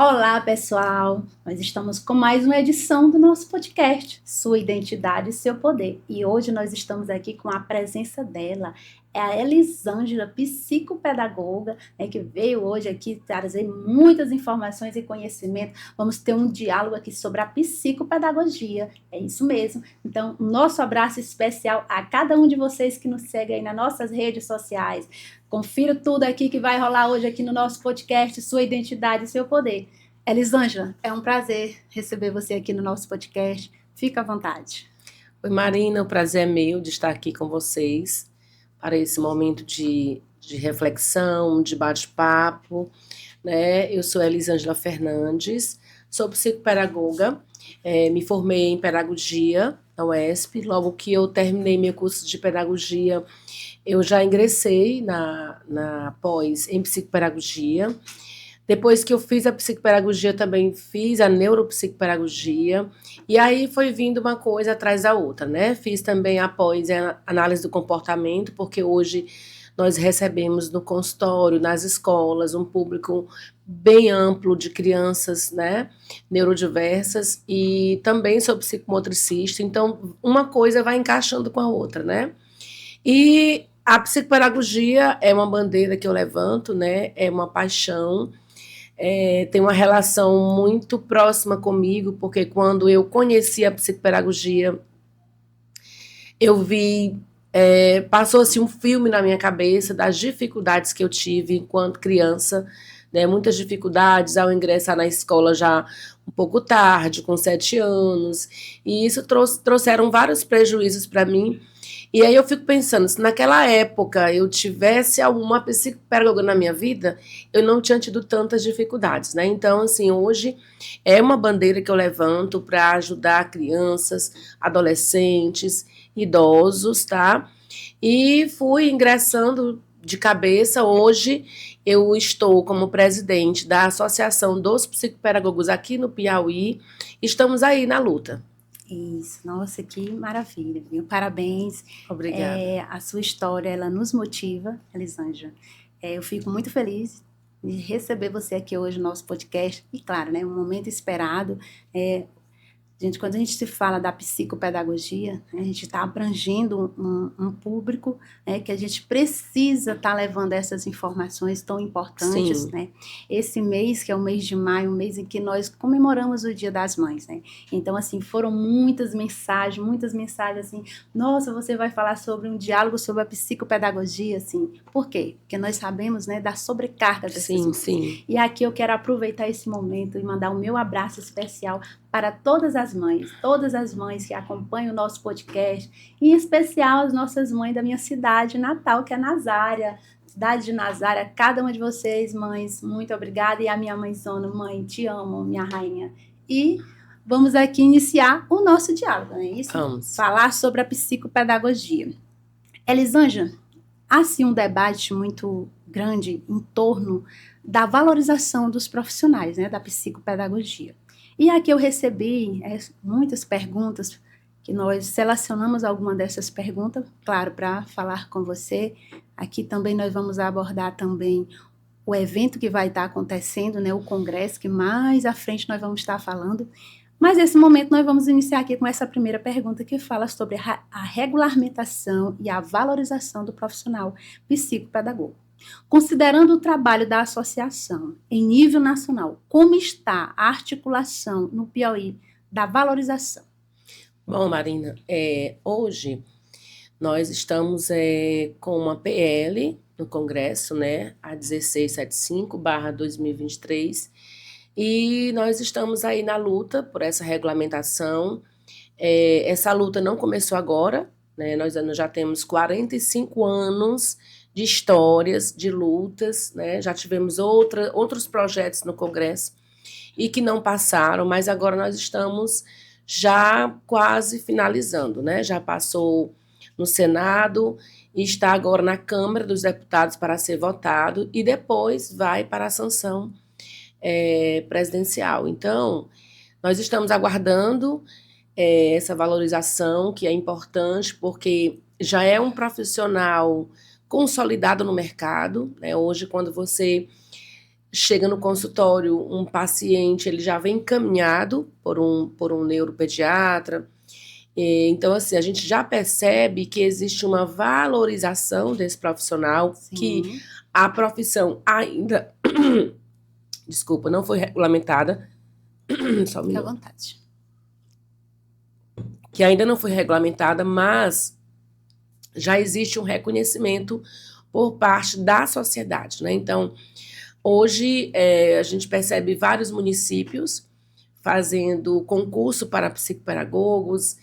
Olá, pessoal! Nós estamos com mais uma edição do nosso podcast, Sua Identidade e Seu Poder. E hoje nós estamos aqui com a presença dela, é a Elisângela, psicopedagoga, que veio hoje aqui trazer muitas informações e conhecimento. Vamos ter um diálogo aqui sobre a psicopedagogia, é isso mesmo. Então, nosso abraço especial a cada um de vocês que nos segue aí nas nossas redes sociais. Confira tudo aqui que vai rolar hoje aqui no nosso podcast, Sua Identidade e Seu Poder. Elisângela, é um prazer receber você aqui no nosso podcast. Fica à vontade. Oi, Marina, o prazer é meu de estar aqui com vocês para esse momento de reflexão, de bate-papo, né? Eu sou Elisângela Fernandes, sou psicopedagoga, me formei em pedagogia na UESP. Logo que eu terminei meu curso de pedagogia, eu já ingressei na pós em psicopedagogia. Depois que eu fiz a psicopedagogia, também fiz a neuropsicopedagogia, e aí foi vindo uma coisa atrás da outra, né? Fiz também a pós em análise do comportamento, porque hoje nós recebemos no consultório, nas escolas, um público bem amplo de crianças, né, neurodiversas, e também sou psicomotricista, então uma coisa vai encaixando com a outra, né? E a psicopedagogia é uma bandeira que eu levanto, né? É uma paixão, tem uma relação muito próxima comigo, porque quando eu conheci a psicopedagogia, eu vi, passou-se um filme na minha cabeça das dificuldades que eu tive enquanto criança, né? Muitas dificuldades ao ingressar na escola já um pouco tarde, com 7 anos, e isso trouxeram vários prejuízos para mim. E aí eu fico pensando, se naquela época eu tivesse alguma psicopedagoga na minha vida, eu não tinha tido tantas dificuldades, né? Então, assim, hoje é uma bandeira que eu levanto para ajudar crianças, adolescentes, idosos, tá? E fui ingressando de cabeça. Hoje eu estou como presidente da Associação dos Psicopedagogos aqui no Piauí. Estamos aí na luta. Isso, nossa, que maravilha, viu? Parabéns. Obrigada. A sua história, ela nos motiva, Elisângela. Eu fico muito feliz de receber você aqui hoje no nosso podcast. E claro, né, um momento esperado. Gente, quando a gente se fala da psicopedagogia, né, a gente está abrangendo um público, né, que a gente precisa estar levando essas informações tão importantes, né? Esse mês, que é o mês de maio, um mês em que nós comemoramos o Dia das Mães, né? Então, assim, foram muitas mensagens, assim, nossa, você vai falar sobre um diálogo sobre a psicopedagogia, assim, por quê? Porque nós sabemos, né, da sobrecarga dessas mães. Sim. E aqui eu quero aproveitar esse momento e mandar o meu abraço especial para todas as mães que acompanham o nosso podcast, em especial as nossas mães da minha cidade natal, que é Nazária, cidade de Nazária. Cada uma de vocês, mães, muito obrigada. E a minha mãezona, mãe, te amo, minha rainha. E vamos aqui iniciar o nosso diálogo, não é isso? Vamos. Falar sobre a psicopedagogia. Elisângela, há sim um debate muito grande em torno da valorização dos profissionais, né, da psicopedagogia. E aqui eu recebi muitas perguntas, que nós selecionamos alguma dessas perguntas, claro, para falar com você. Aqui também nós vamos abordar também o evento que vai estar acontecendo, né, o congresso, que mais à frente nós vamos estar falando. Mas nesse momento nós vamos iniciar aqui com essa primeira pergunta, que fala sobre a regulamentação e a valorização do profissional psicopedagogo. Considerando o trabalho da associação em nível nacional, como está a articulação no Piauí da valorização? Bom, Marina, hoje nós estamos com uma PL no Congresso, né, a 1675/2023, e nós estamos aí na luta por essa regulamentação. Essa luta não começou agora, né, nós já temos 45 anos de histórias, de lutas, né? Já tivemos outros projetos no Congresso e que não passaram, mas agora nós estamos já quase finalizando, né? Já passou no Senado e está agora na Câmara dos Deputados para ser votado e depois vai para a sanção presidencial. Então, nós estamos aguardando essa valorização, que é importante, porque já é um profissional consolidado no mercado, né? Hoje, quando você chega no consultório um paciente, ele já vem encaminhado por um neuropediatra. Então, assim, a gente já percebe que existe uma valorização desse profissional, que Sim, a profissão ainda, desculpa, não foi regulamentada, só um fique à minuto, vontade. que ainda não foi regulamentada, mas já existe um reconhecimento por parte da sociedade, né? Então, hoje a gente percebe vários municípios fazendo concurso para psicopedagogos.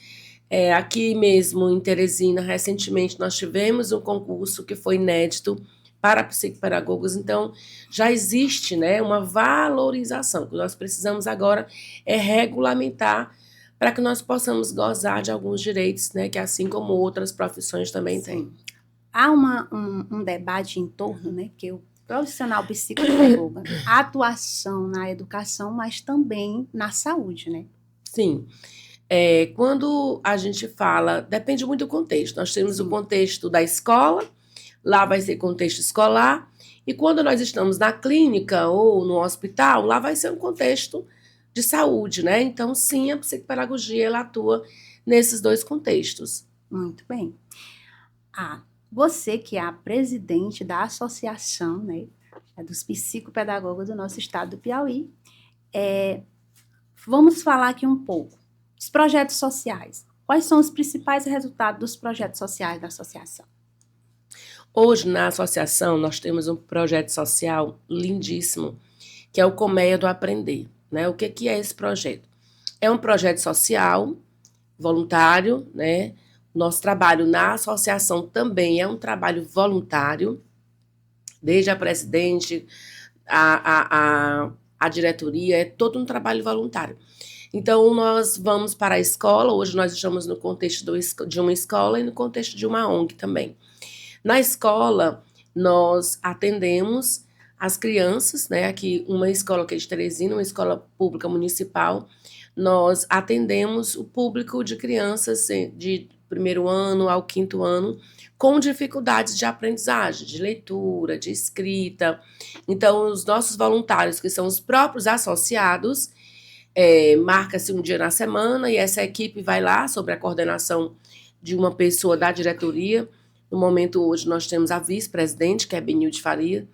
Aqui mesmo em Teresina, recentemente nós tivemos um concurso que foi inédito para psicopedagogos, então já existe, né, uma valorização. O que nós precisamos agora é regulamentar para que nós possamos gozar de alguns direitos, né, que assim como outras profissões também têm. Há um debate em torno, né, que o profissional psicopedagoga, a atuação na educação, mas também na saúde, né? Sim. Quando a gente fala, depende muito do contexto. Nós temos o Sim. contexto da escola, lá vai ser contexto escolar, e quando nós estamos na clínica ou no hospital, lá vai ser um contexto de saúde, né? Então, sim, a psicopedagogia ela atua nesses dois contextos. Muito bem. Você que é a presidente da associação, né, dos psicopedagogos do nosso estado do Piauí, vamos falar aqui um pouco dos projetos sociais. Quais são os principais resultados dos projetos sociais da associação? Hoje, na associação, nós temos um projeto social lindíssimo, que é o Colmeia do Aprender, né? O que é esse projeto? É um projeto social, voluntário, né? Nosso trabalho na associação também é um trabalho voluntário, desde a presidente, a diretoria, é todo um trabalho voluntário. Então, nós vamos para a escola, hoje nós estamos no contexto de uma escola e no contexto de uma ONG também. Na escola, nós atendemos as crianças, né? Aqui, uma escola que é de Teresina, uma escola pública municipal, nós atendemos o público de crianças de primeiro ano ao quinto ano com dificuldades de aprendizagem, de leitura, de escrita. Então, os nossos voluntários, que são os próprios associados, marca-se um dia na semana e essa equipe vai lá sob a coordenação de uma pessoa da diretoria. No momento, hoje, nós temos a vice-presidente, que é Benilde Faria,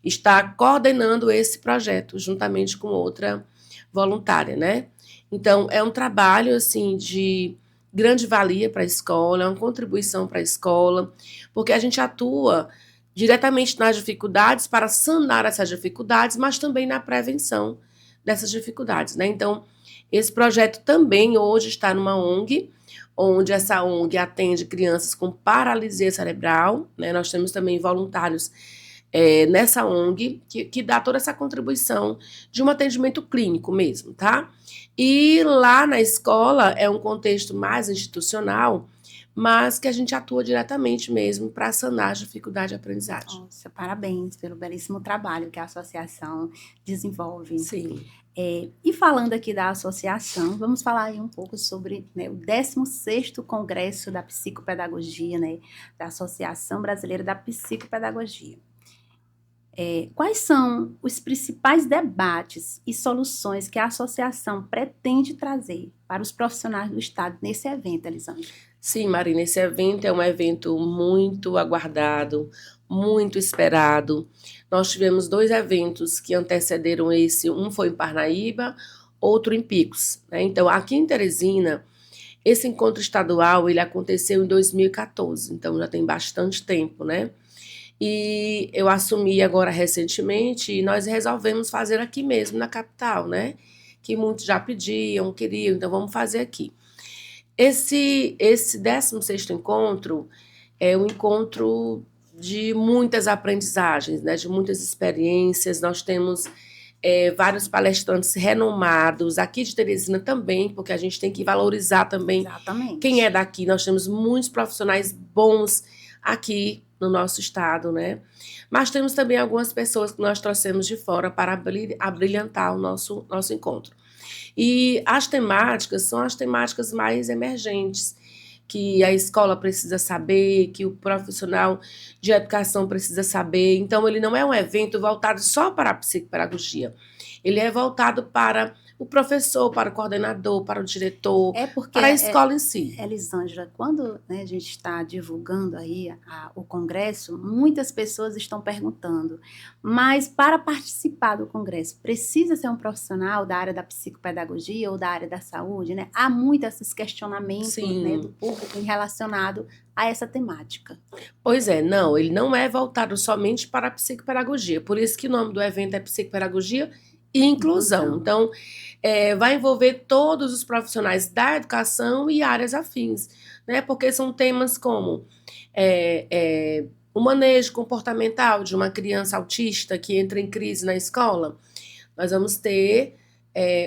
está coordenando esse projeto, juntamente com outra voluntária, né? Então, é um trabalho, assim, de grande valia para a escola, é uma contribuição para a escola, porque a gente atua diretamente nas dificuldades para sanar essas dificuldades, mas também na prevenção dessas dificuldades, né? Então, esse projeto também hoje está numa ONG, onde essa ONG atende crianças com paralisia cerebral, né? Nós temos também voluntários nessa ONG que dá toda essa contribuição de um atendimento clínico mesmo, tá? E lá na escola é um contexto mais institucional, mas que a gente atua diretamente mesmo para sanar as dificuldades de aprendizagem. Nossa, parabéns pelo belíssimo trabalho que a associação desenvolve. Sim. E falando aqui da associação, vamos falar aí um pouco sobre, né, o 16º Congresso da Psicopedagogia, né, da Associação Brasileira da Psicopedagogia. Quais são os principais debates e soluções que a associação pretende trazer para os profissionais do Estado nesse evento, Elisângela? Sim, Marina, esse evento é um evento muito aguardado, muito esperado. Nós tivemos 2 eventos que antecederam esse, um foi em Parnaíba, outro em Picos, né? Então, aqui em Teresina, esse encontro estadual, ele aconteceu em 2014, então já tem bastante tempo, né? E eu assumi agora recentemente e nós resolvemos fazer aqui mesmo, na capital, né? Que muitos já pediam, queriam, então vamos fazer aqui. Esse 16º encontro é um encontro de muitas aprendizagens, né? De muitas experiências. Nós temos vários palestrantes renomados, aqui de Teresina também, porque a gente tem que valorizar também Exatamente. quem é daqui. Nós temos muitos profissionais bons aqui no nosso estado, né? Mas temos também algumas pessoas que nós trouxemos de fora para abrilhantar o nosso encontro. E as temáticas são as temáticas mais emergentes, que a escola precisa saber, que o profissional de educação precisa saber. Então, ele não é um evento voltado só para a psicopedagogia. Ele é voltado para o professor, para o coordenador, para o diretor, para a escola em si. Elisângela, quando, né, a gente está divulgando aí o congresso, muitas pessoas estão perguntando, mas para participar do congresso, precisa ser um profissional da área da psicopedagogia ou da área da saúde, né? Há muito esses questionamentos, né, do público relacionado a essa temática. Pois é, não, ele não é voltado somente para a psicopedagogia, por isso que o nome do evento é Psicopedagogia e Inclusão. Então, vai envolver todos os profissionais da educação e áreas afins, né? Porque são temas como o manejo comportamental de uma criança autista que entra em crise na escola. Nós vamos ter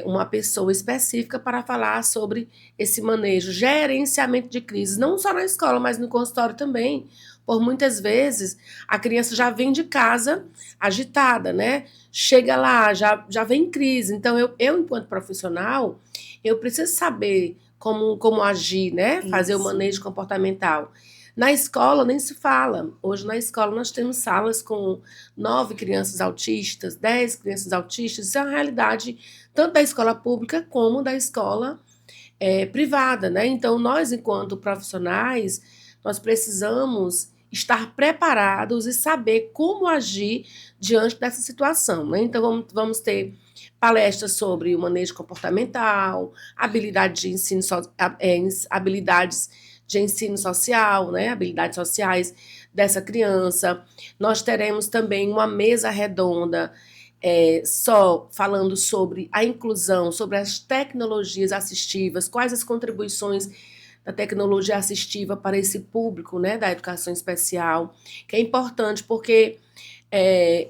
uma pessoa específica para falar sobre esse manejo, gerenciamento de crises, não só na escola, mas no consultório também. Por muitas vezes, a criança já vem de casa agitada, né? Chega lá, já vem em crise. Então, eu enquanto profissional, eu preciso saber como agir, né? Fazer o manejo comportamental. Na escola, nem se fala. Hoje, na escola, nós temos salas com 9 crianças autistas, 10 crianças autistas. Isso é uma realidade tanto da escola pública como da escola privada, né? Então, nós, enquanto profissionais, nós precisamos estar preparados e saber como agir diante dessa situação, né? Então, vamos ter palestras sobre o manejo comportamental, habilidades de ensino social, né? Habilidades sociais dessa criança. Nós teremos também uma mesa redonda só falando sobre a inclusão, sobre as tecnologias assistivas, quais as contribuições da tecnologia assistiva para esse público, né, da educação especial, que é importante porque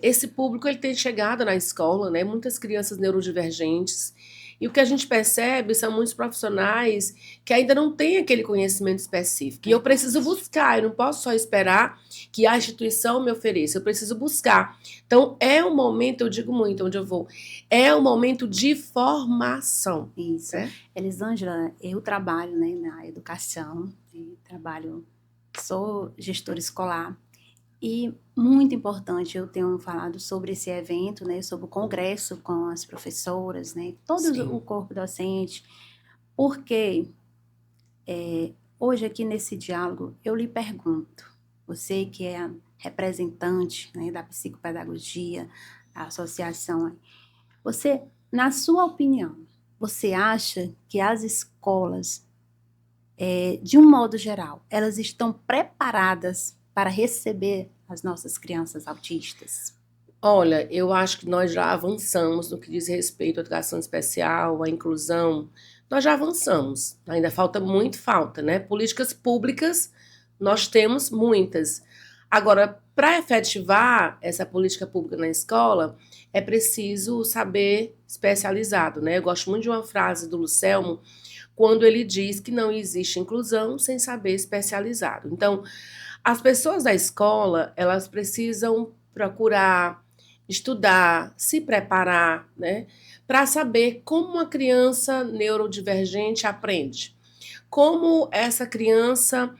esse público ele tem chegado na escola, né, muitas crianças neurodivergentes, e o que a gente percebe são muitos profissionais que ainda não têm aquele conhecimento específico. E eu preciso buscar, eu não posso só esperar que a instituição me ofereça, eu preciso buscar. Então, é um momento, eu digo muito onde eu vou, é um momento de formação. Isso. Elisângela, eu trabalho, né, na educação, sou gestora escolar, e muito importante, eu tenho falado sobre esse evento, né, sobre o congresso com as professoras, né, todo o corpo docente, porque hoje aqui nesse diálogo eu lhe pergunto, você que é a representante, né, da psicopedagogia, da associação, você, na sua opinião, você acha que as escolas, de um modo geral, elas estão preparadas para receber as nossas crianças autistas? Olha, eu acho que nós já avançamos no que diz respeito à educação especial, à inclusão. Nós já avançamos. Ainda falta, né? Políticas públicas, nós temos muitas. Agora, para efetivar essa política pública na escola, é preciso saber especializado, né? Eu gosto muito de uma frase do Lucelmo, quando ele diz que não existe inclusão sem saber especializado. Então, as pessoas da escola, elas precisam procurar estudar, se preparar, né, para saber como uma criança neurodivergente aprende. Como essa criança,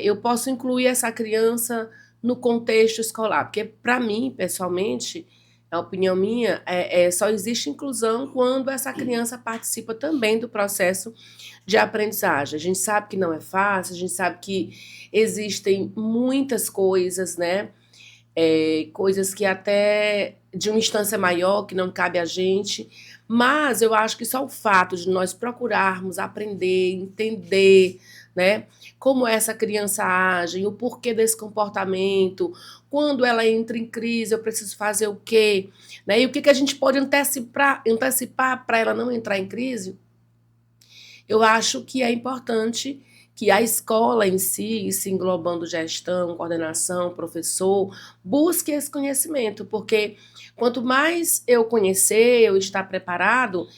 eu posso incluir essa criança no contexto escolar, porque para mim, pessoalmente, a opinião minha, só existe inclusão quando essa criança participa também do processo de aprendizagem. A gente sabe que não é fácil, a gente sabe que existem muitas coisas, né? Coisas que até de uma instância maior, que não cabe a gente, mas eu acho que só o fato de nós procurarmos aprender, entender, né, como essa criança age, o porquê desse comportamento, quando ela entra em crise, eu preciso fazer o quê, né, e o que a gente pode antecipar para ela não entrar em crise, eu acho que é importante que a escola em si, se englobando gestão, coordenação, professor, busque esse conhecimento, porque quanto mais eu conhecer, eu estar preparado,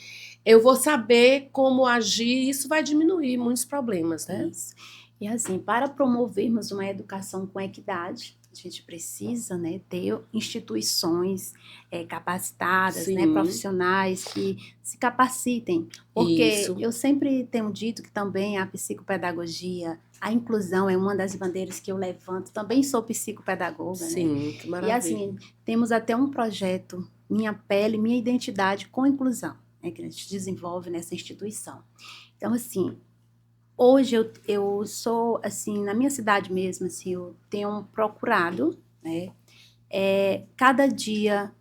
eu vou saber como agir e isso vai diminuir muitos problemas, né? Isso. E assim, para promovermos uma educação com equidade, A gente precisa, né, ter instituições capacitadas, né, Sim. profissionais que se capacitem. Porque Isso. eu sempre tenho dito que também a psicopedagogia, a inclusão é uma das bandeiras que eu levanto. Também sou psicopedagoga, né? Sim, que E maravilha. assim, temos até um projeto, Minha Pele, Minha Identidade com Inclusão, né, que a gente desenvolve nessa instituição. Então, assim, hoje eu sou, assim, na minha cidade mesmo, assim, eu tenho procurado, né, cada dia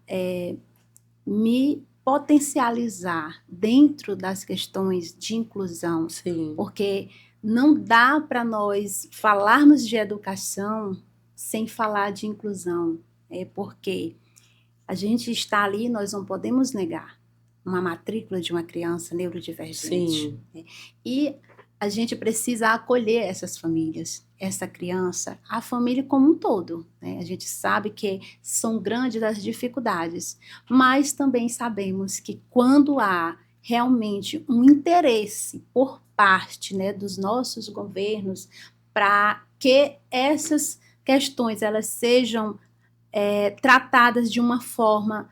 me potencializar dentro das questões de inclusão, Sim. porque não dá para nós falarmos de educação sem falar de inclusão, porque a gente está ali, nós não podemos negar uma matrícula de uma criança neurodivergente. Sim. E a gente precisa acolher essas famílias, essa criança, a família como um todo, né? A gente sabe que são grandes as dificuldades, mas também sabemos que quando há realmente um interesse por parte, né, dos nossos governos para que essas questões elas sejam tratadas de uma forma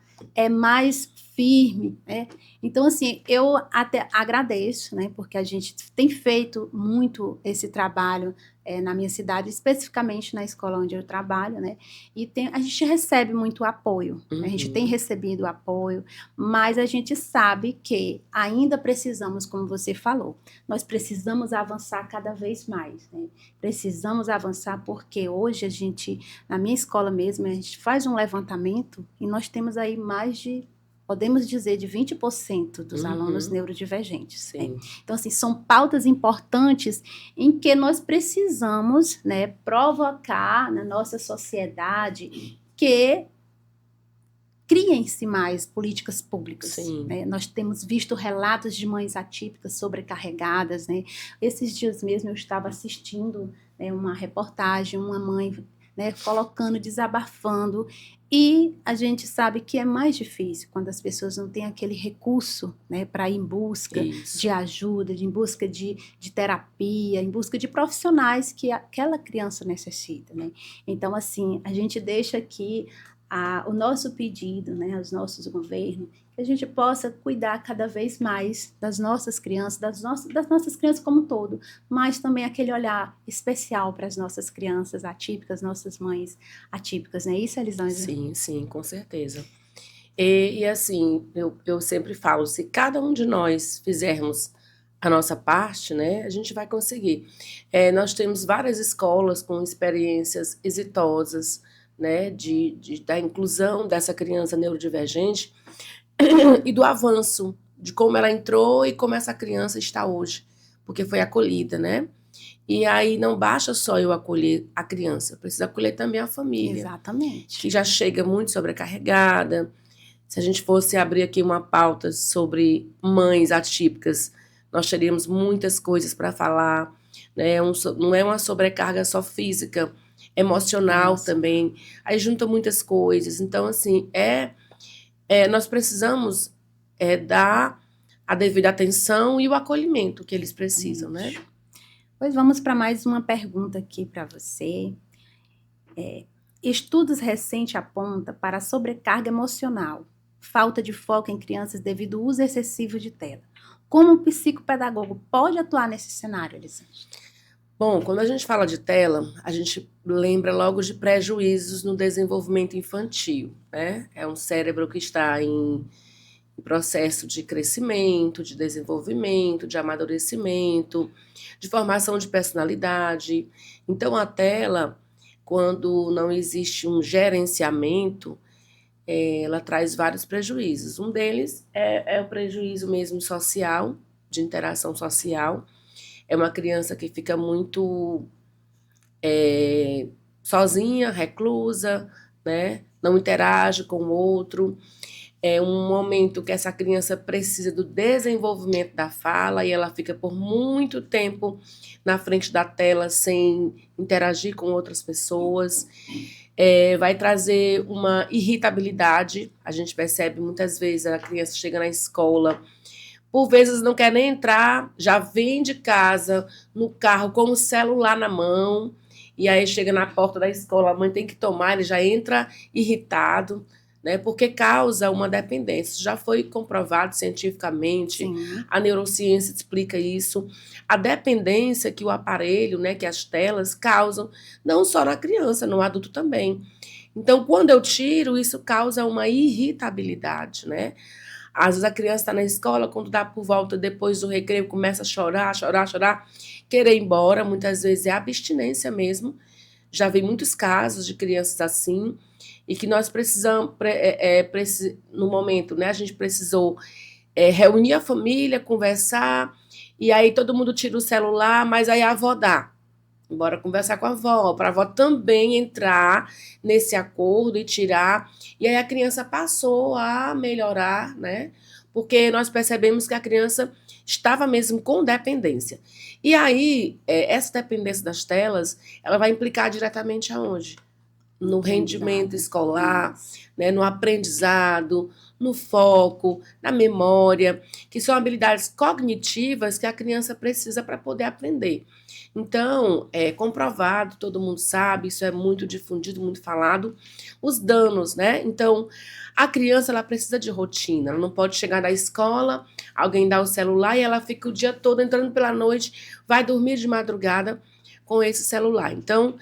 mais firme, né? Então, assim, eu até agradeço, né? Porque a gente tem feito muito esse trabalho na minha cidade, especificamente na escola onde eu trabalho, né? E a gente recebe muito apoio, né? A gente tem recebido apoio, mas a gente sabe que ainda precisamos, como você falou, nós precisamos avançar cada vez mais, né? Precisamos avançar porque hoje a gente, na minha escola mesmo, a gente faz um levantamento e nós temos aí mais de, podemos dizer, de 20% dos alunos neurodivergentes. Sim. Né? Então, assim, são pautas importantes em que nós precisamos, né, provocar na nossa sociedade que criem-se mais políticas públicas. Né? Nós temos visto relatos de mães atípicas sobrecarregadas. Né? Esses dias mesmo eu estava assistindo uma reportagem, uma mãe colocando, desabafando, e a gente sabe que é mais difícil quando as pessoas não têm aquele recurso para ir em busca de ajuda, em busca de terapia, em busca de profissionais que aquela criança necessita. Né? Então, assim, a gente deixa aqui o nosso pedido, né, aos nossos governos, que a gente possa cuidar cada vez mais das nossas crianças, das nossas crianças como um todo, mas também aquele olhar especial para as nossas crianças atípicas, nossas mães atípicas, não é isso, Elisângela? Sim, com certeza. E assim, eu sempre falo, se cada um de nós fizermos a nossa parte, né, a gente vai conseguir. Nós temos várias escolas com experiências exitosas, né, da inclusão dessa criança neurodivergente e do avanço, de como ela entrou e como essa criança está hoje, porque foi acolhida, né? E aí não basta só eu acolher a criança, precisa acolher também a família. Exatamente. Que já chega muito sobrecarregada. Se a gente fosse abrir aqui uma pauta sobre mães atípicas, nós teríamos muitas coisas para falar, né? Não é uma sobrecarga só física, emocional também. Aí junta muitas coisas. Então, assim, nós precisamos dar a devida atenção e o acolhimento que eles precisam, né? Pois vamos para mais uma pergunta aqui para você. Estudos recentes apontam para a sobrecarga emocional, falta de foco em crianças devido ao uso excessivo de tela. Como um psicopedagogo pode atuar nesse cenário, Elisângela? Bom, quando a gente fala de tela, a gente lembra logo de prejuízos no desenvolvimento infantil, né? É um cérebro que está em processo de crescimento, de desenvolvimento, de amadurecimento, de formação de personalidade. Então, a tela, quando não existe um gerenciamento, ela traz vários prejuízos. Um deles é o prejuízo mesmo social, de interação social. É uma criança que fica muito sozinha, reclusa, né? Não interage com o outro. É um momento que essa criança precisa do desenvolvimento da fala e ela fica por muito tempo na frente da tela sem interagir com outras pessoas. Vai trazer uma irritabilidade. A gente percebe muitas vezes a criança chega na escola, por vezes não quer nem entrar, já vem de casa no carro com o celular na mão e aí chega na porta da escola, a mãe tem que tomar, ele já entra irritado, né? Porque causa uma dependência. Isso já foi comprovado cientificamente, Sim. a neurociência explica isso. A dependência que o aparelho, né, que as telas causam, não só na criança, no adulto também. Então, quando eu tiro, isso causa uma irritabilidade, né? Às vezes a criança está na escola, quando dá por volta depois do recreio, começa a chorar, chorar, chorar, querer ir embora. Muitas vezes é abstinência mesmo. Já vi muitos casos de crianças assim, e que nós precisamos, no momento, né, a gente precisou reunir a família, conversar, e aí todo mundo tira o celular, mas aí a avó dá. Bora conversar com a avó, para a avó também entrar nesse acordo e tirar. E aí a criança passou a melhorar, né? Porque nós percebemos que a criança estava mesmo com dependência. E aí, essa dependência das telas, ela vai implicar diretamente aonde? No rendimento escolar, né, no aprendizado, no foco, na memória, que são habilidades cognitivas que a criança precisa para poder aprender. Então, é comprovado, todo mundo sabe, isso é muito difundido, muito falado, os danos, né? Então, a criança, ela precisa de rotina, ela não pode chegar da escola, alguém dá o celular e ela fica o dia todo entrando pela noite, vai dormir de madrugada com esse celular. Então,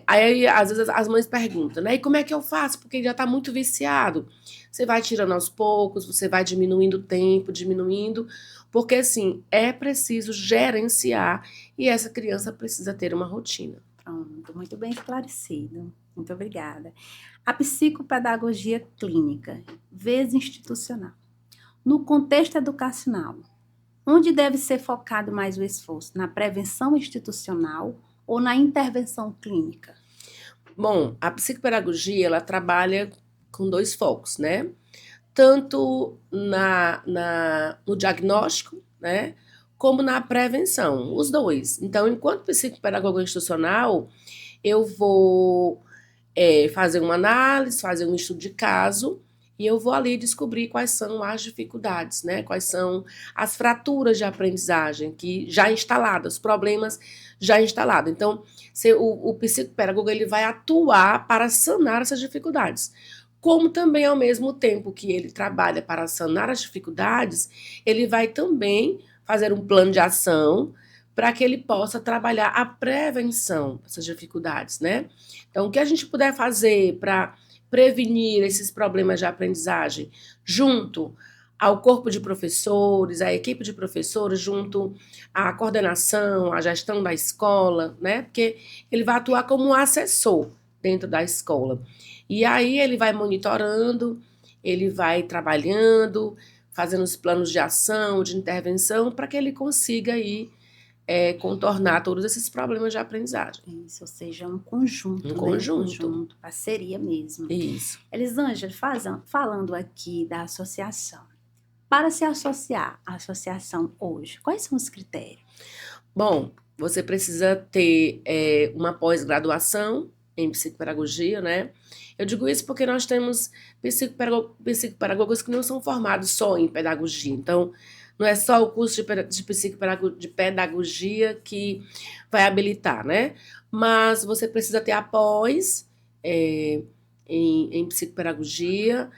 aí às vezes as mães perguntam, né? E como é que eu faço? Porque ele já está muito viciado. Você vai tirando aos poucos, você vai diminuindo o tempo, diminuindo, porque assim, é preciso gerenciar e essa criança precisa ter uma rotina. Pronto, muito bem esclarecido. Muito obrigada. A psicopedagogia clínica, vez institucional. No contexto educacional, onde deve ser focado mais o esforço? Na prevenção institucional ou na intervenção clínica? Bom, a psicopedagogia, ela trabalha com dois focos, né? Tanto no diagnóstico, né? Como na prevenção, os dois. Então, enquanto psicopedagoga institucional, eu vou fazer uma análise, fazer um estudo de caso, e eu vou ali descobrir quais são as dificuldades, né? Quais são as fraturas de aprendizagem que já instaladas, os problemas já instalados. Então, o psicopedagogo ele vai atuar para sanar essas dificuldades. Como também, ao mesmo tempo que ele trabalha para sanar as dificuldades, ele vai também fazer um plano de ação para que ele possa trabalhar a prevenção dessas dificuldades, né? Então, o que a gente puder fazer para prevenir esses problemas de aprendizagem, junto ao corpo de professores, à equipe de professores, junto à coordenação, à gestão da escola, né? Porque ele vai atuar como um assessor dentro da escola. E aí ele vai monitorando, ele vai trabalhando, fazendo os planos de ação, de intervenção, para que ele consiga aí contornar todos esses problemas de aprendizagem. Isso, ou seja, um conjunto. Um conjunto. Parceria mesmo. Isso. Elisângela, falando aqui da associação. Para se associar à associação hoje, quais são os critérios? Bom, você precisa ter uma pós-graduação em psicopedagogia, né? Eu digo isso porque nós temos psicopedagogos que não são formados só em pedagogia. Então, não é só o curso de pedagogia que vai habilitar, né? Mas você precisa ter a pós em psicopedagogia,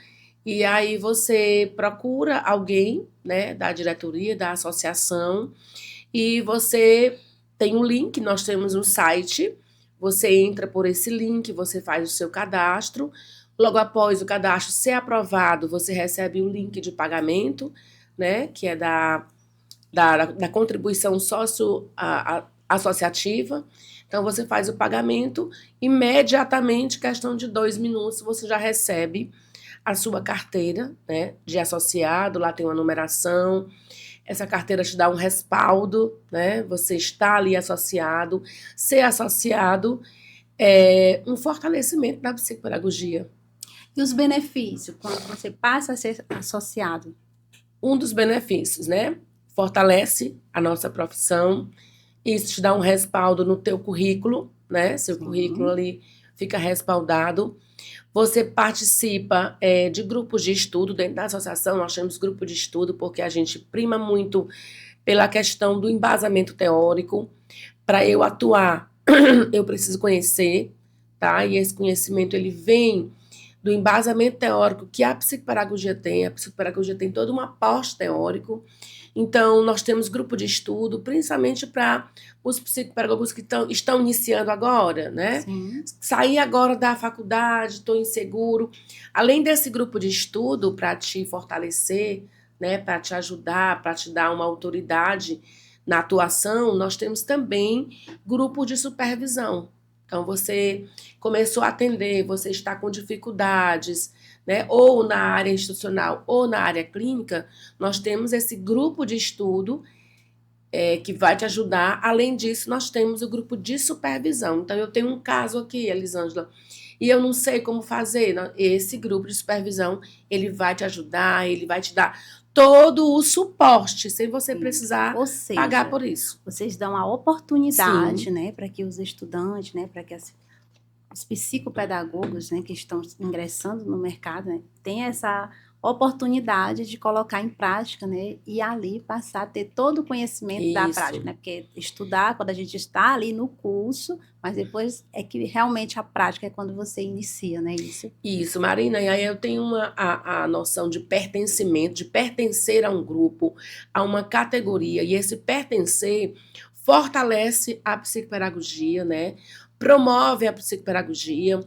e aí você procura alguém, né, da diretoria, da associação, e você tem um link, nós temos um site, você entra por esse link, você faz o seu cadastro, logo após o cadastro ser aprovado, você recebe um link de pagamento, né, que é da contribuição associativa. Então, você faz o pagamento, imediatamente, questão de 2 minutos, você já recebe a sua carteira, né, de associado, lá tem uma numeração, essa carteira te dá um respaldo, né, você está ali associado, ser associado é um fortalecimento da psicopedagogia. E os benefícios, quando você passa a ser associado? Um dos benefícios, né, fortalece a nossa profissão, isso te dá um respaldo no teu currículo, né, seu currículo ali fica respaldado. Você participa de grupos de estudo dentro da associação, nós temos grupo de estudo porque a gente prima muito pela questão do embasamento teórico. Para eu atuar eu preciso conhecer, tá? E esse conhecimento, ele vem do embasamento teórico que a psicopedagogia tem. A psicopedagogia tem todo um aporte teórico. Então, nós temos grupo de estudo, principalmente para os psicopedagogos que estão iniciando agora, né? Sim. Saí agora da faculdade, estou inseguro. Além desse grupo de estudo para te fortalecer, né, para te ajudar, para te dar uma autoridade na atuação, nós temos também grupo de supervisão. Então, você começou a atender, você está com dificuldades, né, ou na área institucional ou na área clínica, nós temos esse grupo de estudo que vai te ajudar. Além disso, nós temos o grupo de supervisão. Então, eu tenho um caso aqui, Elisângela, e eu não sei como fazer. Esse grupo de supervisão, ele vai te ajudar, ele vai te dar todo o suporte, sem você precisar pagar por isso. Vocês dão a oportunidade, né, para que os estudantes, né, para que os psicopedagogos, né, que estão ingressando no mercado, né, tenham essa oportunidade de colocar em prática, né, e ali passar a ter todo o conhecimento da prática, né, porque estudar quando a gente está ali no curso, mas depois é que realmente a prática é quando você inicia, né, isso? Isso, Marina, e aí eu tenho a noção de pertencimento, de pertencer a um grupo, a uma categoria, e esse pertencer fortalece a psicopedagogia, né, promove a psicopedagogia.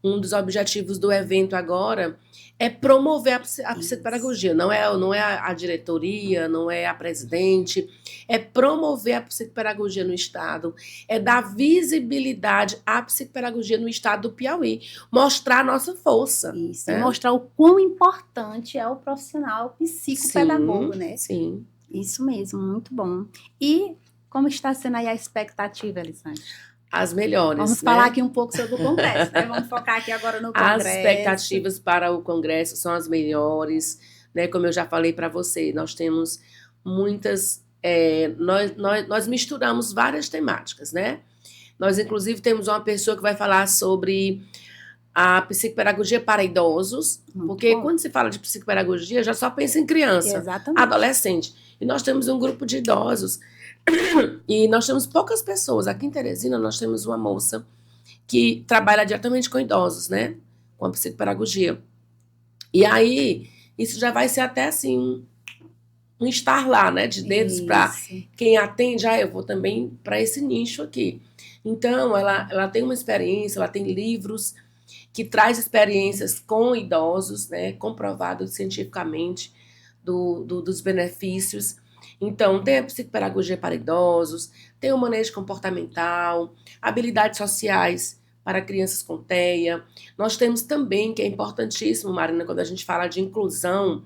Um dos objetivos do evento agora é promover a psicopedagogia. Não é a diretoria, não é a presidente, é promover a psicopedagogia no Estado, é dar visibilidade à psicopedagogia no Estado do Piauí, mostrar a nossa força. Isso, e mostrar o quão importante é o profissional psicopedagogo, sim, né? Sim. Isso mesmo, muito bom. E como está sendo aí a expectativa, Elisângela? As melhores. Vamos falar aqui um pouco sobre o Congresso, né? Vamos focar aqui agora no Congresso. As expectativas para o Congresso são as melhores, né? Como eu já falei para você, nós temos muitas. Nós misturamos várias temáticas, né? Nós, inclusive, temos uma pessoa que vai falar sobre a psicopedagogia para idosos, porque quando se fala de psicopedagogia, já só pensa em criança, exatamente, adolescente. E nós temos um grupo de idosos. E nós temos poucas pessoas. Aqui em Teresina, nós temos uma moça que trabalha diretamente com idosos, né? Com a psicopedagogia. E aí, isso já vai ser até assim, um estar lá, né? De dedos para quem atende. Eu vou também para esse nicho aqui. Então, ela tem uma experiência, ela tem livros que traz experiências com idosos, né? Comprovado cientificamente dos benefícios. Então, tem a psicopedagogia para idosos, tem o manejo comportamental, habilidades sociais para crianças com TEA. Nós temos também, que é importantíssimo, Marina, quando a gente fala de inclusão,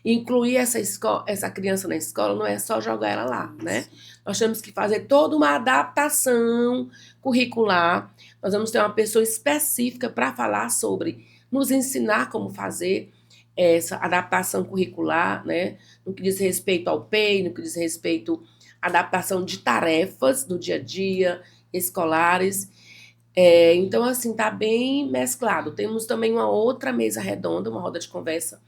incluir essa criança na escola não é só jogar ela lá, né? Nós temos que fazer toda uma adaptação curricular. Nós vamos ter uma pessoa específica para falar sobre, nos ensinar como fazer essa adaptação curricular, né? No que diz respeito ao PEI, no que diz respeito à adaptação de tarefas do dia a dia, escolares. Então, assim, tá bem mesclado. Temos também uma outra mesa redonda, uma roda de conversa,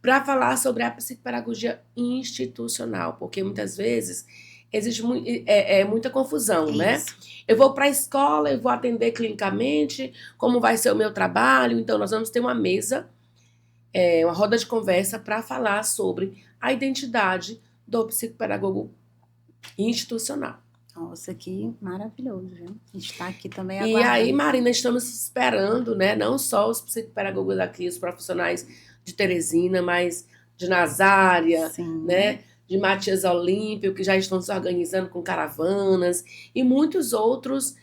para falar sobre a psicopedagogia institucional, porque muitas vezes existe muita confusão, né? Eu vou para a escola, eu vou atender clinicamente, como vai ser o meu trabalho? Então, nós vamos ter uma mesa, uma roda de conversa para falar sobre a identidade do psicopedagogo institucional. Nossa, que maravilhoso, viu? A gente está aqui também aguardando. E aí, Marina, estamos esperando, né? Não só os psicopedagogos aqui, os profissionais de Teresina, mas de Nazária, né? De Matias Olímpio, que já estão se organizando com caravanas, e muitos outros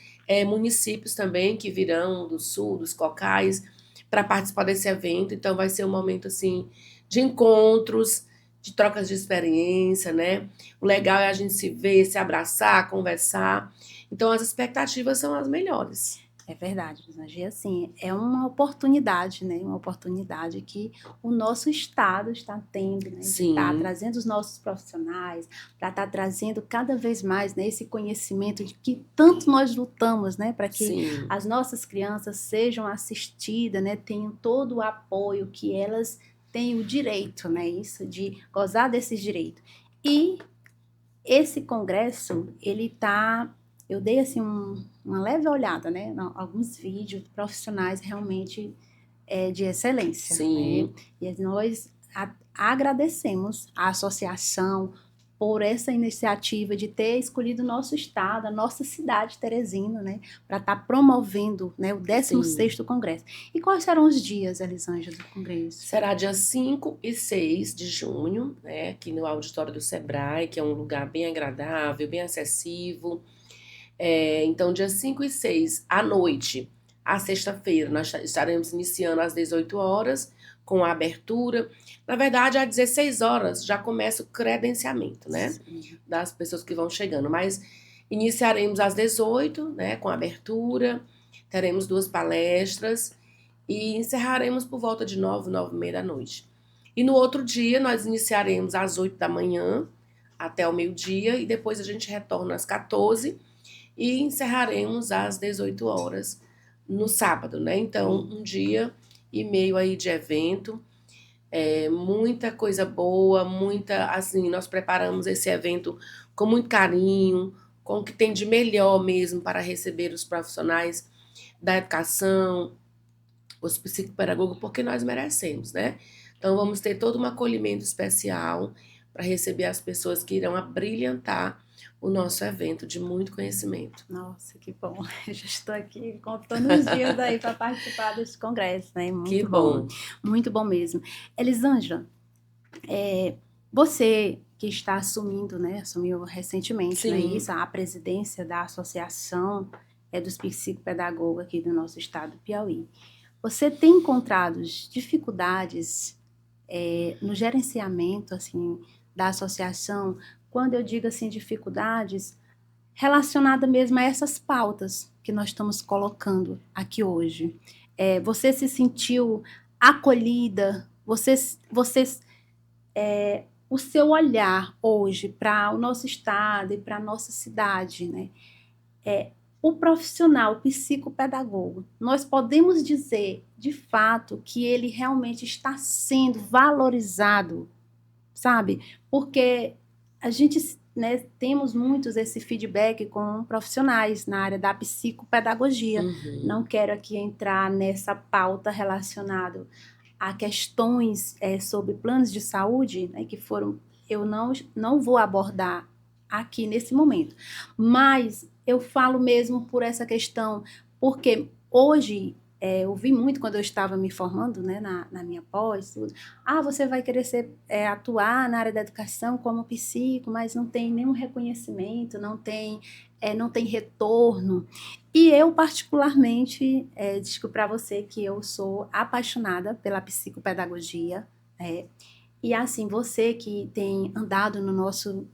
municípios também que virão do sul, dos cocais, para participar desse evento. Então, vai ser um momento, assim, de encontros, de trocas de experiência, né? O legal é a gente se ver, se abraçar, conversar. Então, as expectativas são as melhores. É verdade, Elisângela. Assim, é uma oportunidade, né? Uma oportunidade que o nosso Estado está tendo, né? Sim. De estar trazendo os nossos profissionais, para estar trazendo cada vez mais, né, esse conhecimento de que tanto nós lutamos, né? Para que as nossas crianças sejam assistidas, né? Tenham todo o apoio que elas têm o direito, né? Isso, de gozar desses direitos. E esse congresso, ele está eu dei assim uma leve olhada, né? Alguns vídeos profissionais realmente de excelência, né? Sim, E nós agradecemos à associação por essa iniciativa de ter escolhido o nosso estado, a nossa cidade, Teresina, né, para estar promovendo, né, o sim. 16º Congresso. E quais serão os dias, Elisângela, do Congresso? Será dia 5 e 6 de junho, né, aqui no auditório do Sebrae, que é um lugar bem agradável, bem acessível. Então, dia 5 e 6 à noite, à sexta-feira, nós estaremos iniciando às 18 horas, com a abertura. Na verdade, às 16 horas já começa o credenciamento, né, Sim. das pessoas que vão chegando. Mas iniciaremos às 18, né, com a abertura, teremos 2 palestras e encerraremos por volta de 9, 9h30 da noite. E no outro dia, nós iniciaremos às 8 da manhã até o meio-dia e depois a gente retorna às 14 e encerraremos às 18 horas no sábado, né? Então, um dia e meio aí de evento, muita coisa boa, assim, nós preparamos esse evento com muito carinho, com o que tem de melhor mesmo para receber os profissionais da educação, os psicopedagogos, porque nós merecemos, né? Então, vamos ter todo um acolhimento especial para receber as pessoas que irão abrilhantar o nosso evento de muito conhecimento. Nossa, que bom. Eu já estou aqui contando os dias aí para participar desse congresso, né? Que Muito bom. bom. Muito bom mesmo. Elisângela, você que está assumindo, né? Assumiu recentemente, não é Sim. isso? A presidência da Associação dos Psicopedagogos aqui do nosso estado do Piauí. Você tem encontrado dificuldades no gerenciamento, assim, da associação? Quando eu digo, assim, dificuldades relacionada mesmo a essas pautas que nós estamos colocando aqui hoje. Você se sentiu acolhida? O seu olhar hoje para o nosso estado e para a nossa cidade, né? O profissional, o psicopedagogo, nós podemos dizer, de fato, que ele realmente está sendo valorizado, sabe? Porque a gente, né, temos muitos esse feedback com profissionais na área da psicopedagogia. Uhum. Não quero aqui entrar nessa pauta relacionada a questões sobre planos de saúde, né, que eu não vou abordar aqui nesse momento. Mas eu falo mesmo por essa questão, porque hoje eu vi muito quando eu estava me formando, né, na minha pós, tudo. Você vai querer atuar na área da educação como psico, mas não tem nenhum reconhecimento, não tem retorno. E eu, particularmente, digo para você que eu sou apaixonada pela psicopedagogia, e assim, você que tem andado no nosso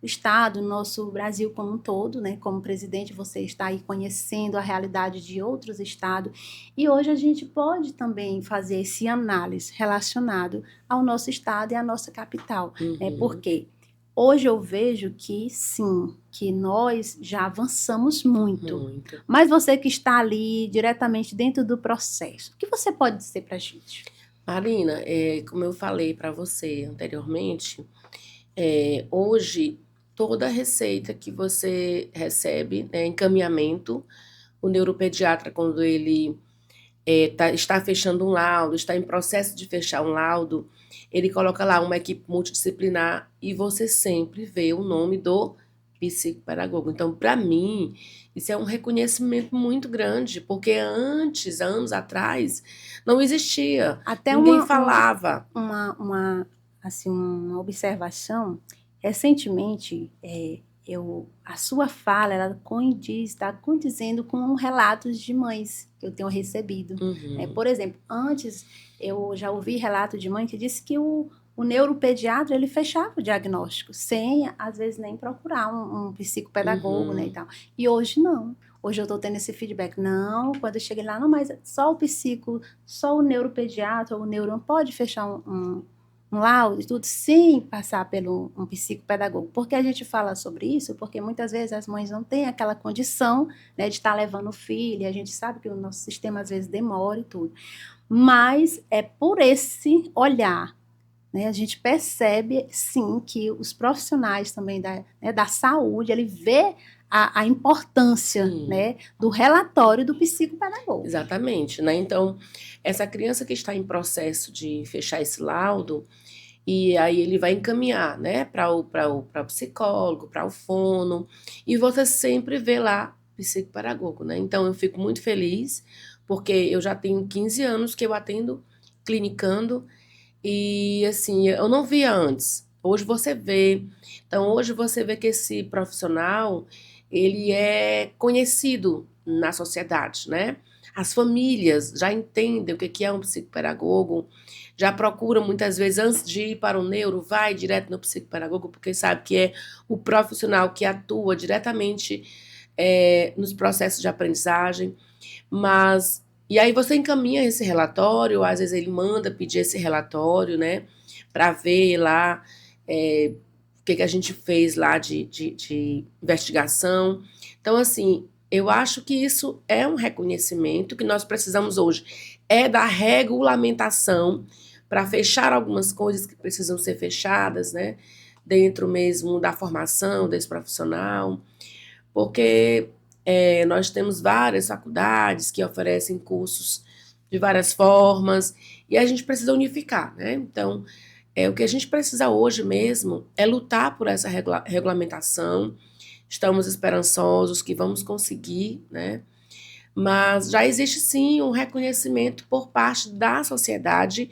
estado, no nosso Brasil como um todo, né? Como presidente, você está aí conhecendo a realidade de outros estados, e hoje a gente pode também fazer esse análise relacionado ao nosso estado e à nossa capital, né? Porque hoje eu vejo que sim, que nós já avançamos muito. Mas você que está ali diretamente dentro do processo, o que você pode dizer para a gente? Marina, como eu falei para você anteriormente, hoje toda a receita que você recebe, encaminhamento, o neuropediatra, quando ele está fechando um laudo, está em processo de fechar um laudo, ele coloca lá uma equipe multidisciplinar e você sempre vê o nome do psicopedagogo. Então, para mim, isso é um reconhecimento muito grande, porque antes, anos atrás, não existia. Até ninguém falava. Assim, uma observação. Recentemente, a sua fala ela está condizendo com relatos de mães que eu tenho recebido. Uhum. Por exemplo, antes eu já ouvi relato de mãe que disse que o neuropediatra ele fechava o diagnóstico sem, às vezes, nem procurar um psicopedagogo, né, e tal. E hoje não. Hoje eu estou tendo esse feedback. Não, quando eu cheguei lá, não, mas só o neuropediatra ou o neuro não pode fechar um laudo e tudo sem passar pelo um psicopedagogo. Por que a gente fala sobre isso? Porque muitas vezes as mães não têm aquela condição, né, de estar levando o filho, e a gente sabe que o nosso sistema às vezes demora e tudo. Mas é por esse olhar, né, a gente percebe, sim, que os profissionais também da saúde, ele vê a importância, né, do relatório do psicopedagogo. Exatamente, né? Então, essa criança que está em processo de fechar esse laudo, e aí ele vai encaminhar, né, para o psicólogo, para o fono, e você sempre vê lá psicopedagogo, né? Então, eu fico muito feliz, porque eu já tenho 15 anos que eu atendo clinicando, e assim, eu não via antes. Hoje você vê. Então, hoje você vê que esse profissional, ele é conhecido na sociedade, né? As famílias já entendem o que é um psicopedagogo, já procuram muitas vezes, antes de ir para o neuro, vai direto no psicopedagogo, porque sabe que é o profissional que atua diretamente nos processos de aprendizagem. Mas, e aí você encaminha esse relatório, às vezes ele manda pedir esse relatório, né, para ver lá o que a gente fez lá de investigação. Então, assim, eu acho que isso é um reconhecimento que nós precisamos hoje, é da regulamentação para fechar algumas coisas que precisam ser fechadas, né, dentro mesmo da formação desse profissional, porque nós temos várias faculdades que oferecem cursos de várias formas e a gente precisa unificar, né? Então, o que a gente precisa hoje mesmo é lutar por essa regulamentação. Estamos esperançosos que vamos conseguir, né? Mas já existe sim um reconhecimento por parte da sociedade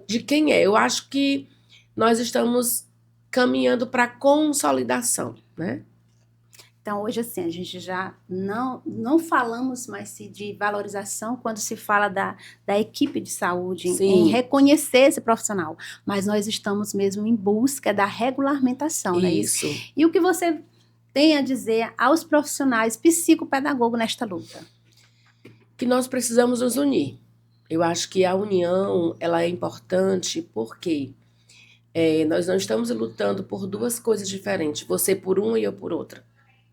de quem é. Eu acho que nós estamos caminhando para a consolidação, né? Então, hoje, assim, a gente já não falamos mais de valorização quando se fala da equipe de saúde, em reconhecer esse profissional, mas nós estamos mesmo em busca da regulamentação, não é isso? E o que você tem a dizer aos profissionais psicopedagogos nesta luta? Que nós precisamos nos unir. Eu acho que a união, ela é importante porque nós não estamos lutando por duas coisas diferentes, você por uma e eu por outra.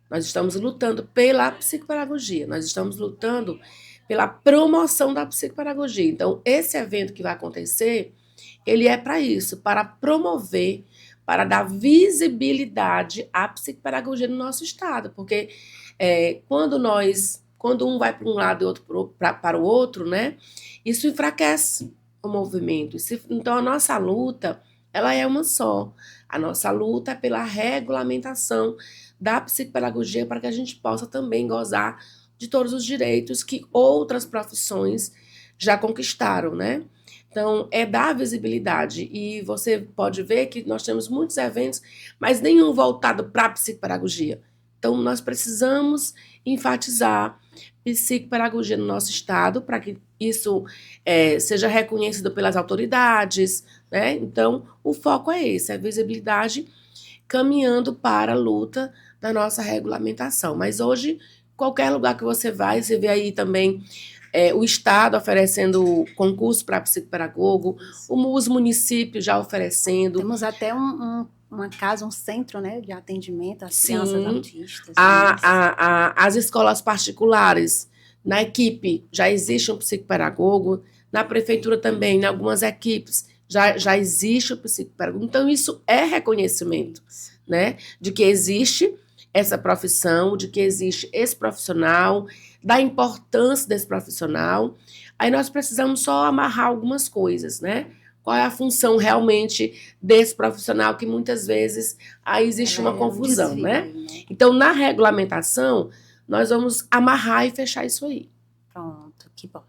Nós estamos lutando pela psicopedagogia, nós estamos lutando pela promoção da psicopedagogia. Então, esse evento que vai acontecer, ele é para isso, para promover, para dar visibilidade à psicopedagogia no nosso estado, porque quando um vai para um lado e outro para o outro, né, isso enfraquece o movimento. Então, a nossa luta, ela é uma só. A nossa luta é pela regulamentação da psicopedagogia para que a gente possa também gozar de todos os direitos que outras profissões já conquistaram, né? Então, é dar visibilidade. E você pode ver que nós temos muitos eventos, mas nenhum voltado para a psicopedagogia. Então, nós precisamos enfatizar psicopedagogia no nosso estado para que isso seja reconhecido pelas autoridades, né? Então, o foco é esse, é visibilidade caminhando para a luta da nossa regulamentação. Mas hoje, qualquer lugar que você vai, você vê aí também o Estado oferecendo concurso para psicopedagogo, os municípios já oferecendo. Temos até uma casa, um centro, né, de atendimento às crianças autistas. As escolas particulares, na equipe já existe um psicopedagogo, na prefeitura também, em algumas equipes já existe o psicopedagogo. Então, isso é reconhecimento, né, de que existe essa profissão, de que existe esse profissional, da importância desse profissional. Aí nós precisamos só amarrar algumas coisas, né? Qual é a função realmente desse profissional, que muitas vezes aí existe uma confusão, né? Então, na regulamentação, nós vamos amarrar e fechar isso aí. Pronto, que bom.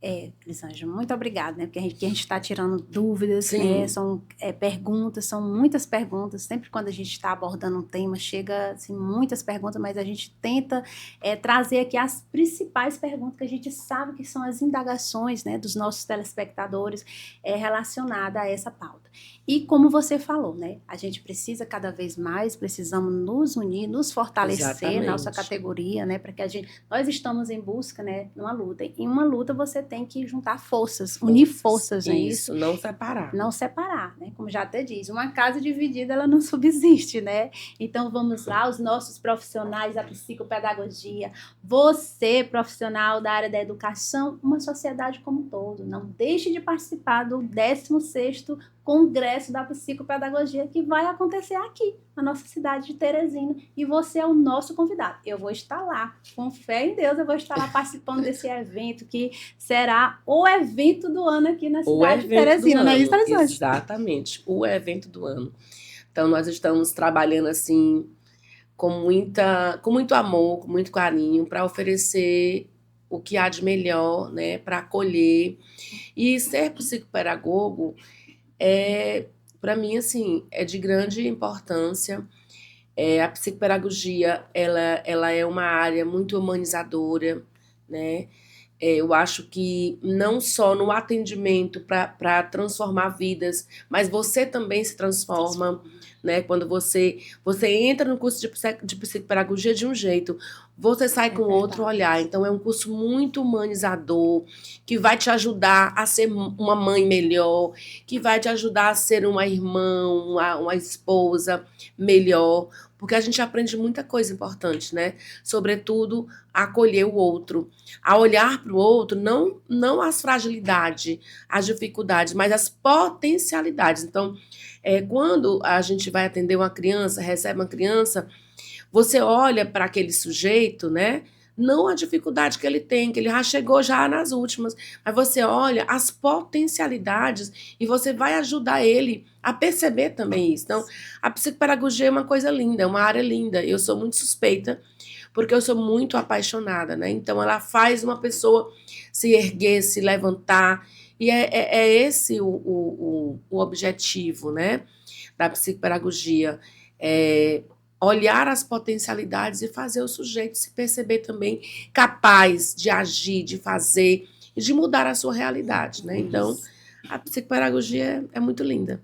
Elisângela, muito obrigada, né? Porque a gente está tirando dúvidas, né? São perguntas, são muitas perguntas. Sempre quando a gente está abordando um tema, chega assim, muitas perguntas, mas a gente tenta trazer aqui as principais perguntas que a gente sabe que são as indagações, né, dos nossos telespectadores relacionadas a essa pauta. E como você falou, né? A gente precisa cada vez mais, precisamos nos unir, nos fortalecer, nossa categoria, né? Para que nós estamos em busca, né, numa luta. Em uma luta você tem que juntar forças, unir forças, né? Isso, não separar. Não separar, né? Como já até diz, uma casa dividida, ela não subsiste, né? Então, vamos lá, os nossos profissionais da psicopedagogia, você, profissional da área da educação, uma sociedade como um todo, não deixe de participar do 16º congresso da psicopedagogia que vai acontecer aqui, na nossa cidade de Teresina, e você é o nosso convidado. Eu vou estar lá, com fé em Deus, eu vou estar lá participando desse evento, que será o evento do ano aqui na cidade de Teresina, não é isso, Elisângela? Exatamente, o evento do ano. Então, nós estamos trabalhando assim, com muito amor, com muito carinho, para oferecer o que há de melhor, né, para acolher. E ser psicopedagogo para mim, assim, é de grande importância. A psicopedagogia, ela é uma área muito humanizadora, né? Eu acho que não só no atendimento para transformar vidas, mas você também se transforma, né? Quando você entra no curso de psicopedagogia de um jeito, você sai com outro olhar. Então, é um curso muito humanizador, que vai te ajudar a ser uma mãe melhor, que vai te ajudar a ser uma irmã, uma esposa melhor, porque a gente aprende muita coisa importante, né? Sobretudo, a acolher o outro, a olhar para o outro, não as fragilidades, as dificuldades, mas as potencialidades. Então, quando a gente vai atender uma criança, recebe uma criança, você olha para aquele sujeito, né? Não a dificuldade que ele tem, que ele já chegou já nas últimas, mas você olha as potencialidades e você vai ajudar ele a perceber também isso. Então, a psicopedagogia é uma coisa linda, é uma área linda. Eu sou muito suspeita, porque eu sou muito apaixonada, né? Então, ela faz uma pessoa se erguer, se levantar, e é esse o objetivo, né, da psicopedagogia. Olhar as potencialidades e fazer o sujeito se perceber também capaz de agir, de fazer e de mudar a sua realidade, né? Então, a psicopedagogia é muito linda.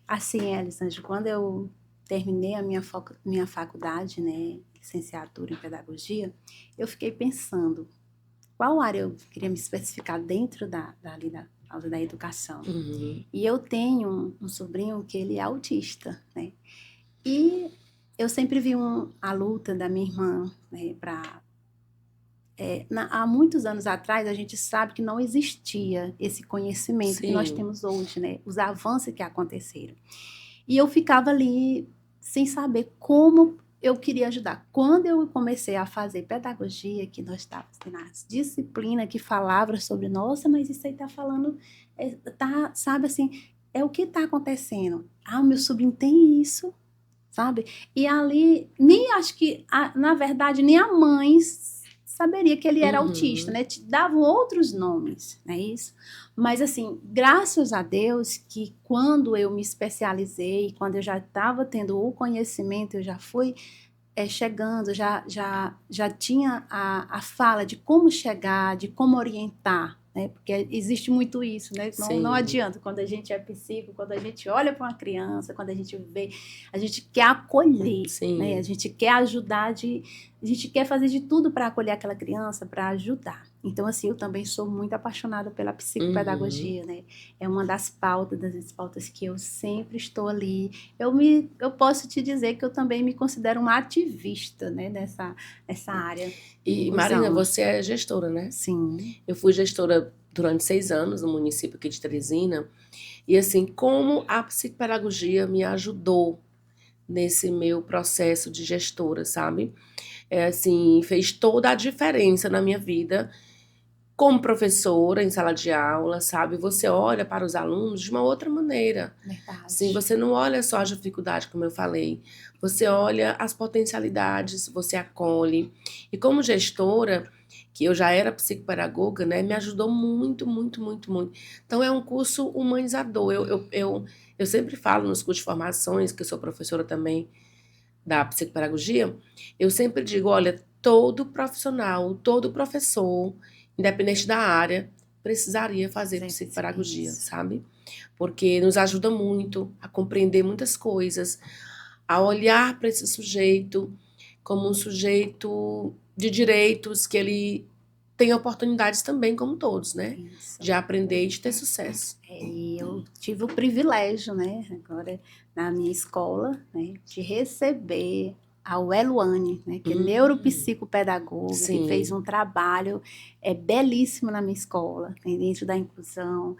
Assim, Elisângela, quando eu terminei a minha faculdade, né, licenciatura em pedagogia, eu fiquei pensando qual área eu queria me especificar dentro da área da educação. Uhum. E eu tenho um sobrinho que ele é autista, né? E eu sempre vi a luta da minha irmã, né, há muitos anos atrás, a gente sabe que não existia esse conhecimento que nós temos hoje, né? Os avanços que aconteceram. E eu ficava ali sem saber como eu queria ajudar. Quando eu comecei a fazer pedagogia, que nós estávamos nas disciplinas que falavam sobre, nossa, mas isso aí está falando, sabe assim, é o que está acontecendo. Ah, o meu sobrinho tem isso, sabe? E ali, nem acho que, na verdade, nem a mãe saberia que ele era autista, né? Te davam outros nomes, não é isso? Mas, assim, graças a Deus que quando eu me especializei, quando eu já estava tendo o conhecimento, eu já fui chegando, já tinha a fala de como chegar, de como orientar, né? Porque existe muito isso, né? Não adianta, quando a gente é psíquico, quando a gente olha para uma criança, quando a gente vê, a gente quer acolher, né? A gente quer ajudar, a gente quer fazer de tudo para acolher aquela criança, para ajudar. Então, assim, eu também sou muito apaixonada pela psicopedagogia, né? É uma das pautas que eu sempre estou ali. Eu posso te dizer que eu também me considero uma ativista, né, nessa área. E, Marina, você é gestora, né? Sim. Eu fui gestora durante 6 anos no município aqui de Teresina. E, assim, como a psicopedagogia me ajudou nesse meu processo de gestora, sabe? Assim, fez toda a diferença na minha vida como professora em sala de aula, sabe? Você olha para os alunos de uma outra maneira. Verdade. Sim, você não olha só a dificuldade, como eu falei. Você olha as potencialidades, você acolhe. E como gestora, que eu já era psicopedagoga, né, me ajudou muito, muito, muito, muito. Então, é um curso humanizador. Eu sempre falo nos cursos de formações, que eu sou professora também da psicopedagogia, eu sempre digo, olha, todo profissional, todo professor, independente da área, precisaria fazer psicopedagogia, sabe? Porque nos ajuda muito a compreender muitas coisas, a olhar para esse sujeito como um sujeito de direitos, que ele tem oportunidades também, como todos, né? Isso. De aprender e de ter sucesso. E eu tive o privilégio, né, agora na minha escola, né, de receber a Eluane, né, que é neuropsicopedagoga, que fez um trabalho belíssimo na minha escola, dentro da inclusão.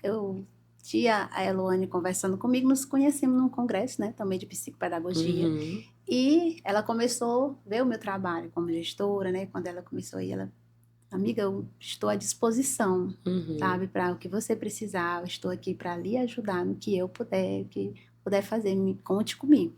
Eu tia a Eloane conversando comigo, nos conhecemos num congresso, né, também de psicopedagogia. E ela começou a ver o meu trabalho como gestora, né? Quando ela começou aí, ela, amiga, eu estou à disposição, sabe? Para o que você precisar, eu estou aqui para lhe ajudar no que eu puder, o que puder fazer, me conte comigo.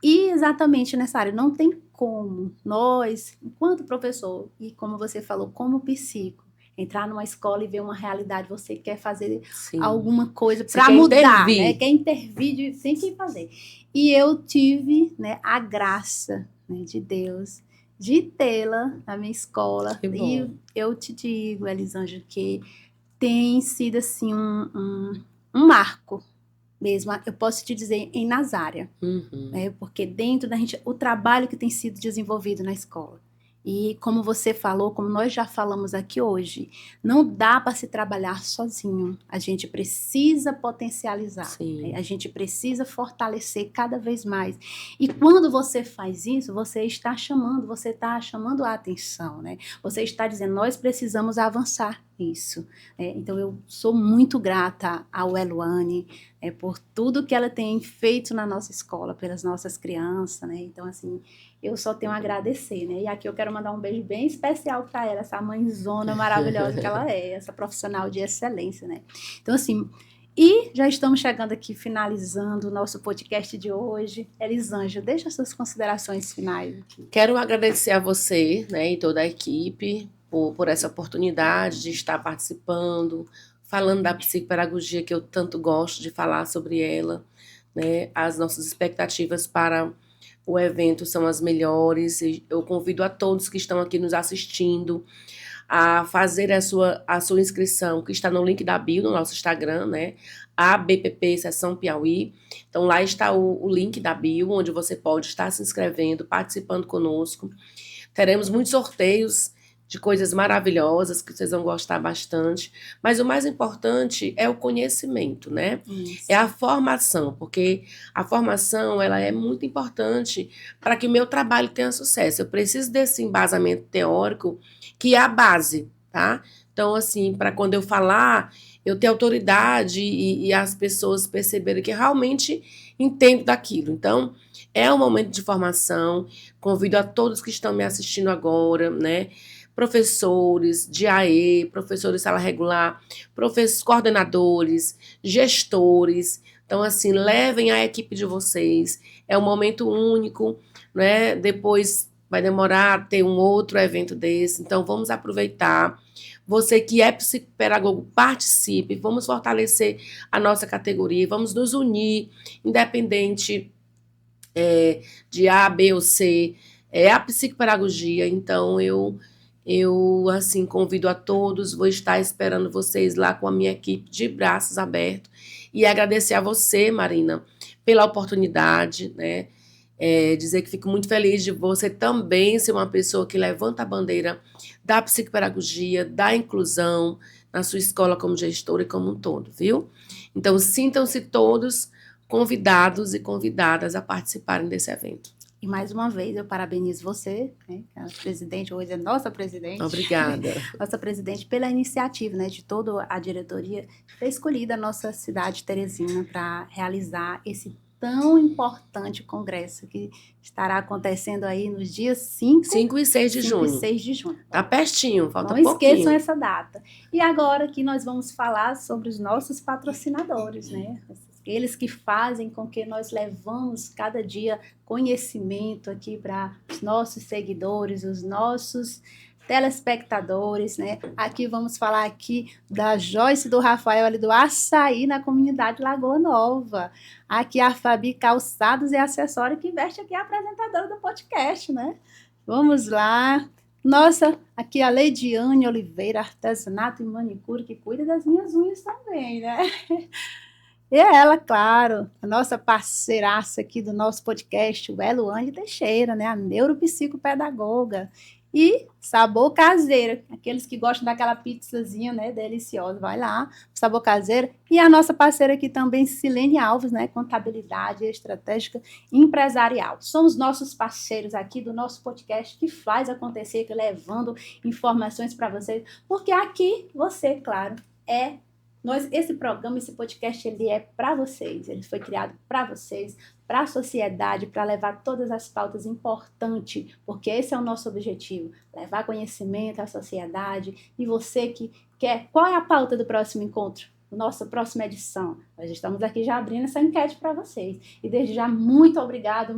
E exatamente nessa área, não tem como nós, enquanto professor, e como você falou, como psico, entrar numa escola e ver uma realidade, você quer fazer alguma coisa para mudar, né? Quer intervir, tem que fazer. E eu tive, né, a graça, né, de Deus de tê-la na minha escola. E eu te digo, Elisângela, que tem sido assim um marco mesmo, eu posso te dizer, em Nazária, né? Porque dentro da gente, o trabalho que tem sido desenvolvido na escola. E como você falou, como nós já falamos aqui hoje, não dá para se trabalhar sozinho. A gente precisa potencializar, né? A gente precisa fortalecer cada vez mais. E quando você faz isso, você está chamando a atenção, né? Você está dizendo, nós precisamos avançar nisso. Então, eu sou muito grata ao Eloane, por tudo que ela tem feito na nossa escola, pelas nossas crianças, né? Então, assim, eu só tenho a agradecer, né? E aqui eu quero mandar um beijo bem especial para ela, essa mãezona maravilhosa que ela é, essa profissional de excelência, né? Então, assim, e já estamos chegando aqui, finalizando o nosso podcast de hoje. Elisângela, deixa as suas considerações finais aqui. Quero agradecer a você, né, e toda a equipe por essa oportunidade de estar participando, falando da psicopedagogia, que eu tanto gosto de falar sobre ela, né? As nossas expectativas para o evento são as melhores. E eu convido a todos que estão aqui nos assistindo a fazer a sua inscrição, que está no link da bio, no nosso Instagram, né? ABPP Seção Piauí. Então, lá está o link da bio, onde você pode estar se inscrevendo, participando conosco. Teremos muitos sorteios de coisas maravilhosas que vocês vão gostar bastante, mas o mais importante é o conhecimento, né? Isso. É a formação, porque a formação ela é muito importante para que o meu trabalho tenha sucesso. Eu preciso desse embasamento teórico que é a base, tá? Então, assim, para quando eu falar, eu ter autoridade e as pessoas perceberem que realmente entendo daquilo. Então, é um momento de formação. Convido a todos que estão me assistindo agora, né? Professores de AE, professores de sala regular, coordenadores, gestores. Então, assim, levem a equipe de vocês. É um momento único, né? Depois vai demorar a ter um outro evento desse. Então, vamos aproveitar. Você que é psicopedagogo, participe. Vamos fortalecer a nossa categoria. Vamos nos unir, independente de A, B ou C. É a psicopedagogia. Então, eu assim, convido a todos, vou estar esperando vocês lá com a minha equipe de braços abertos e agradecer a você, Marina, pela oportunidade, né? Dizer que fico muito feliz de você também ser uma pessoa que levanta a bandeira da psicopedagogia, da inclusão na sua escola como gestora e como um todo, viu? Então, sintam-se todos convidados e convidadas a participarem desse evento. E mais uma vez eu parabenizo você, né, a presidente, hoje é nossa presidente. Obrigada. Nossa presidente, pela iniciativa, né, de toda a diretoria, ter escolhido a nossa cidade de Teresina para realizar esse tão importante congresso que estará acontecendo aí nos dias 5 e 6 de junho. 5 e 6 de junho. Tá pertinho, falta pouquinho. Não esqueçam essa data. E agora que nós vamos falar sobre os nossos patrocinadores, né? Eles que fazem com que nós levamos cada dia conhecimento aqui para os nossos seguidores, os nossos telespectadores, né? Aqui vamos falar aqui da Joyce, do Rafael ali do Açaí, na comunidade Lagoa Nova. Aqui a Fabi Calçados e Acessório, que veste aqui a apresentadora do podcast, né? Vamos lá. Nossa, aqui a Leidiane Oliveira, artesanato e manicure, que cuida das minhas unhas também, né? E ela, claro, a nossa parceiraça aqui do nosso podcast, o Eloane Teixeira, né? A neuropsicopedagoga. E Sabor Caseiro, aqueles que gostam daquela pizzazinha, né, deliciosa, vai lá, Sabor Caseiro. E a nossa parceira aqui também, Silene Alves, né, contabilidade estratégica empresarial. São os nossos parceiros aqui do nosso podcast que faz acontecer, que levando informações para vocês, porque aqui você, claro, é Esse programa, esse podcast, ele é para vocês. Ele foi criado para vocês, para a sociedade, para levar todas as pautas importantes, porque esse é o nosso objetivo, levar conhecimento à sociedade. E você que quer, qual é a pauta do próximo encontro? Nossa próxima edição. Nós estamos aqui já abrindo essa enquete para vocês. E desde já, muito obrigada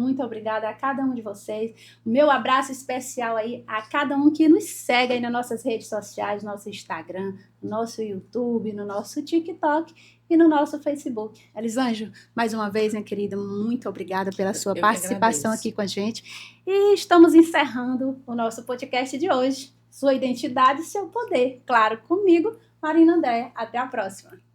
a cada um de vocês. O meu abraço especial aí a cada um que nos segue aí nas nossas redes sociais, no nosso Instagram, no nosso YouTube, no nosso TikTok e no nosso Facebook. Elisanjo, mais uma vez, minha querida, muito obrigada pela sua participação aqui com a gente. E estamos encerrando o nosso podcast de hoje. Sua identidade e seu poder. Claro, comigo, Marina Andréa. Até a próxima.